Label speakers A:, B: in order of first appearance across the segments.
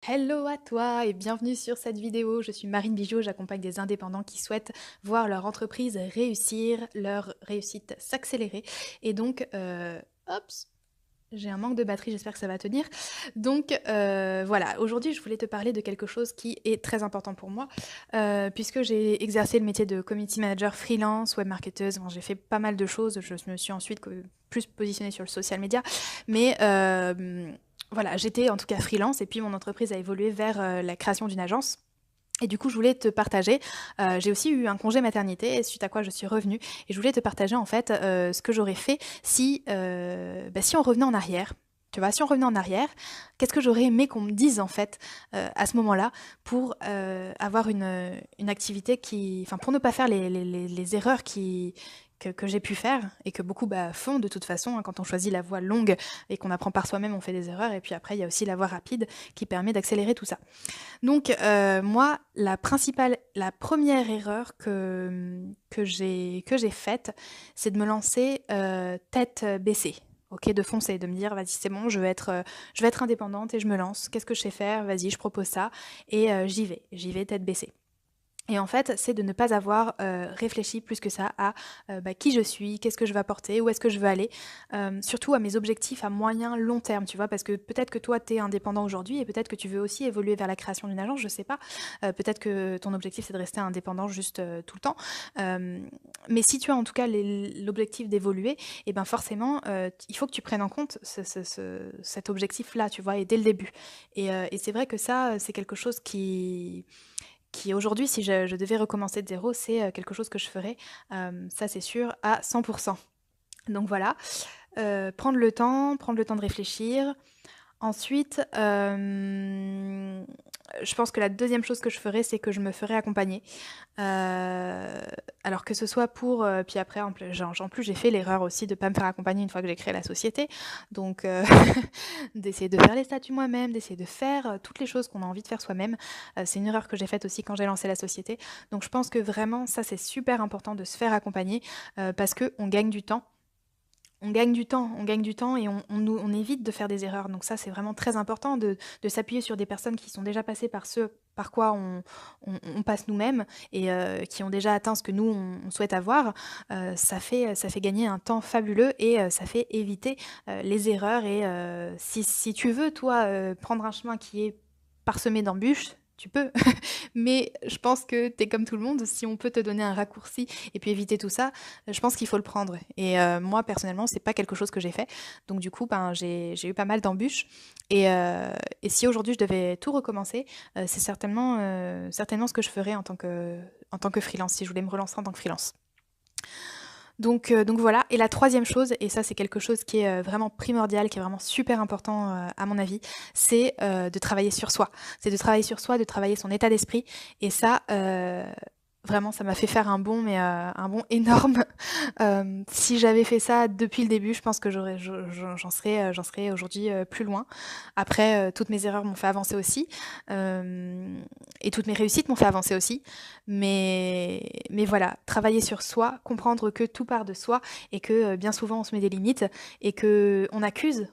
A: Hello à toi et bienvenue sur cette vidéo. Je suis Marine Bigot, j'accompagne des indépendants qui souhaitent voir leur entreprise réussir, leur réussite s'accélérer. Et donc, Ops, j'ai un manque de batterie, j'espère que ça va tenir. Donc voilà, aujourd'hui je voulais te parler de quelque chose qui est très important pour moi, puisque j'ai exercé le métier de community manager freelance, web marketeuse. Bon, j'ai fait pas mal de choses, je me suis ensuite plus positionnée sur le social media, mais voilà, j'étais en tout cas freelance et puis mon entreprise a évolué vers la création d'une agence. Et du coup, je voulais te partager, j'ai aussi eu un congé maternité, suite à quoi je suis revenue, et je voulais te partager en fait ce que j'aurais fait si on revenait en arrière. Tu vois, si on revenait en arrière, qu'est-ce que j'aurais aimé qu'on me dise en fait à ce moment-là pour avoir une activité enfin pour ne pas faire les erreurs que j'ai pu faire et que beaucoup font de toute façon, hein. Quand on choisit la voie longue et qu'on apprend par soi-même, on fait des erreurs, et puis après il y a aussi la voie rapide qui permet d'accélérer tout ça. Donc moi, la première erreur que j'ai faite, c'est de me lancer tête baissée. Ok, de foncer, de me dire vas-y c'est bon, je vais être indépendante et je me lance. Qu'est-ce que je sais faire? Vas-y, je propose ça et j'y vais tête baissée. Et en fait, c'est de ne pas avoir réfléchi plus que ça à qui je suis, qu'est-ce que je vais apporter, où est-ce que je veux aller, surtout à mes objectifs à moyen, long terme, tu vois, parce que peut-être que toi, tu es indépendant aujourd'hui et peut-être que tu veux aussi évoluer vers la création d'une agence, je sais pas. Peut-être que ton objectif, c'est de rester indépendant juste tout le temps. Mais si tu as en tout cas l'objectif d'évoluer, et ben forcément, il faut que tu prennes en compte cet objectif-là, tu vois, et dès le début. Et c'est vrai que ça, c'est quelque chose qui aujourd'hui, si je devais recommencer de zéro, c'est quelque chose que je ferais, ça c'est sûr, à 100%. Donc voilà, prendre le temps de réfléchir. Ensuite, je pense que la deuxième chose que je ferais, c'est que je me ferais accompagner. Alors que ce soit pour... puis après, en plus, j'ai fait l'erreur aussi de ne pas me faire accompagner une fois que j'ai créé la société. Donc, d'essayer de faire les statuts moi-même, d'essayer de faire toutes les choses qu'on a envie de faire soi-même. C'est une erreur que j'ai faite aussi quand j'ai lancé la société. Donc, je pense que vraiment, ça, c'est super important de se faire accompagner parce qu'on gagne du temps. On gagne du temps et on évite de faire des erreurs. Donc ça, c'est vraiment très important de s'appuyer sur des personnes qui sont déjà passées par ce par quoi on passe nous-mêmes et qui ont déjà atteint ce que nous, on souhaite avoir. Ça fait gagner un temps fabuleux et ça fait éviter les erreurs. Et si tu veux, toi, prendre un chemin qui est parsemé d'embûches, tu peux. Mais je pense que tu es comme tout le monde. Si on peut te donner un raccourci et puis éviter tout ça, je pense qu'il faut le prendre. Et moi, personnellement, c'est pas quelque chose que j'ai fait. Donc du coup, j'ai eu pas mal d'embûches. Et si aujourd'hui je devais tout recommencer, c'est certainement ce que je ferais en tant que freelance, si je voulais me relancer en tant que freelance. Donc voilà. Et la troisième chose, et ça c'est quelque chose qui est vraiment primordial, qui est vraiment super important à mon avis, c'est de travailler sur soi. C'est de travailler sur soi, de travailler son état d'esprit. Et ça, vraiment, ça m'a fait faire un bond, mais un bond énorme. Si j'avais fait ça depuis le début, je pense que j'en serais aujourd'hui plus loin. Après, toutes mes erreurs m'ont fait avancer aussi, euh, et toutes mes réussites m'ont fait avancer aussi. Mais voilà, travailler sur soi, comprendre que tout part de soi et que bien souvent on se met des limites et que on accuse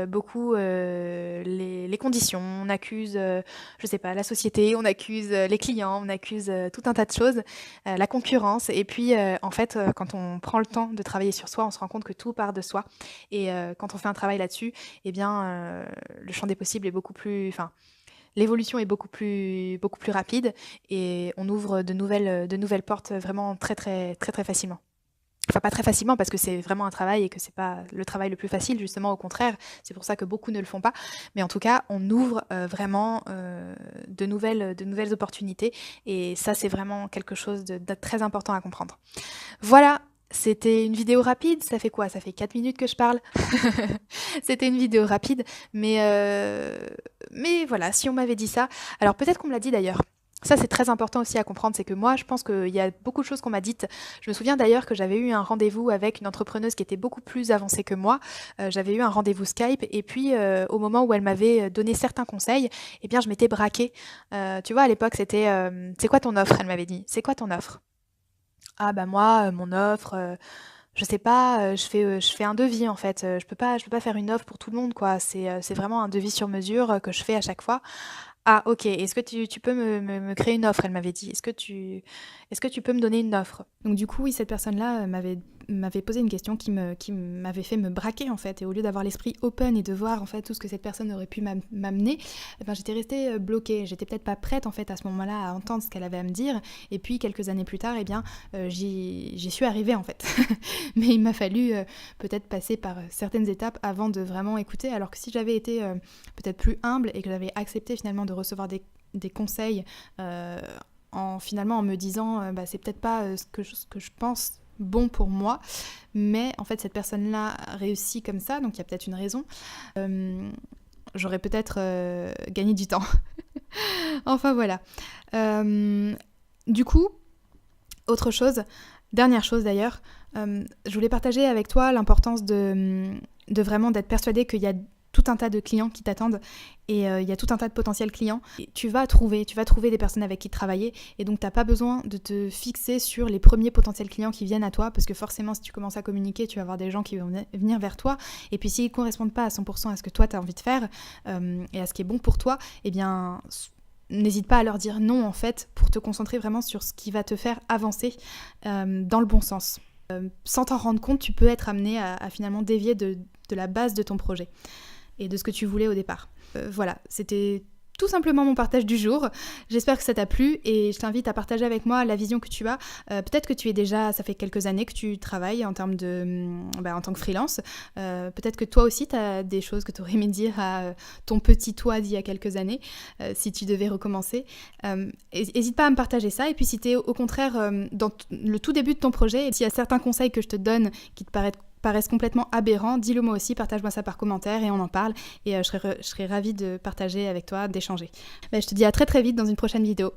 A: beaucoup les conditions, on accuse, je sais pas, la société, on accuse les clients, on accuse tout un tas de choses, la concurrence. Et puis en fait, quand on prend le temps de travailler sur soi, on se rend compte que tout part de soi. Et quand on fait un travail là-dessus, eh bien, le champ des possibles est enfin, l'évolution est beaucoup plus rapide et on ouvre de nouvelles portes vraiment très, très, très, très facilement. Enfin, pas très facilement parce que c'est vraiment un travail et que c'est pas le travail le plus facile, justement au contraire. C'est pour ça que beaucoup ne le font pas. Mais en tout cas, on ouvre vraiment de nouvelles opportunités et ça, c'est vraiment quelque chose de très important à comprendre. Voilà, c'était une vidéo rapide. Ça fait quoi? Ça fait 4 minutes que je parle. C'était une vidéo rapide, mais voilà, si on m'avait dit ça, alors peut-être qu'on me l'a dit d'ailleurs. Ça, c'est très important aussi à comprendre, c'est que moi, je pense qu'il y a beaucoup de choses qu'on m'a dites. Je me souviens d'ailleurs que j'avais eu un rendez-vous avec une entrepreneuse qui était beaucoup plus avancée que moi. J'avais eu un rendez-vous Skype et puis au moment où elle m'avait donné certains conseils, eh bien, je m'étais braquée. Tu vois, à l'époque, c'était c'est quoi ton offre? Elle m'avait dit. C'est quoi ton offre? Ah bah moi, mon offre, je sais pas, je fais un devis en fait, je peux pas faire une offre pour tout le monde quoi. C'est vraiment un devis sur mesure, que je fais à chaque fois. Ah OK, est-ce que tu peux me créer une offre? Elle m'avait dit. Est-ce que tu peux me donner une offre? Donc du coup, oui, cette personne-là, m'avait posé une question qui m'avait fait me braquer en fait, et au lieu d'avoir l'esprit open et de voir en fait tout ce que cette personne aurait pu m'amener, eh ben, j'étais restée, bloquée. J'étais peut-être pas prête en fait à ce moment-là à entendre ce qu'elle avait à me dire, et puis quelques années plus tard, eh bien, j'y suis arrivée en fait. Mais il m'a fallu, peut-être passer par, certaines étapes avant de vraiment écouter, alors que si j'avais été, peut-être plus humble et que j'avais accepté finalement de recevoir des conseils, finalement en me disant, bah, c'est peut-être pas, ce que je pense bon pour moi, mais en fait cette personne-là réussit comme ça, donc il y a peut-être une raison. Euh, J'aurais peut-être gagné du temps. Enfin voilà. Euh, du coup, autre chose, dernière chose d'ailleurs, je voulais partager avec toi l'importance de vraiment d'être persuadée qu'il y a tout un tas de clients qui t'attendent, et il y a tout un tas de potentiels clients. Et tu vas trouver des personnes avec qui travailler, et donc t'as pas besoin de te fixer sur les premiers potentiels clients qui viennent à toi, parce que forcément si tu commences à communiquer, tu vas avoir des gens qui vont venir vers toi, et puis s'ils ne correspondent pas à 100% à ce que toi tu as envie de faire, et à ce qui est bon pour toi, eh bien n'hésite pas à leur dire non en fait, pour te concentrer vraiment sur ce qui va te faire avancer dans le bon sens. Sans t'en rendre compte, tu peux être amené à finalement dévier de la base de ton projet et de ce que tu voulais au départ. Voilà, c'était tout simplement mon partage du jour. J'espère que ça t'a plu, et je t'invite à partager avec moi la vision que tu as. Peut-être que tu es déjà, ça fait quelques années que tu travailles en termes en tant que freelance. Peut-être que toi aussi tu as des choses que tu aurais aimé dire à ton petit toi d'il y a quelques années, si tu devais recommencer. N'hésite pas à me partager ça, et puis si tu es au contraire dans le tout début de ton projet, et s'il y a certains conseils que je te donne qui te paraissent complètement aberrants, dis-le moi aussi, partage-moi ça par commentaire et on en parle, et je serai ravie de partager avec toi, d'échanger. Je te dis à très très vite dans une prochaine vidéo.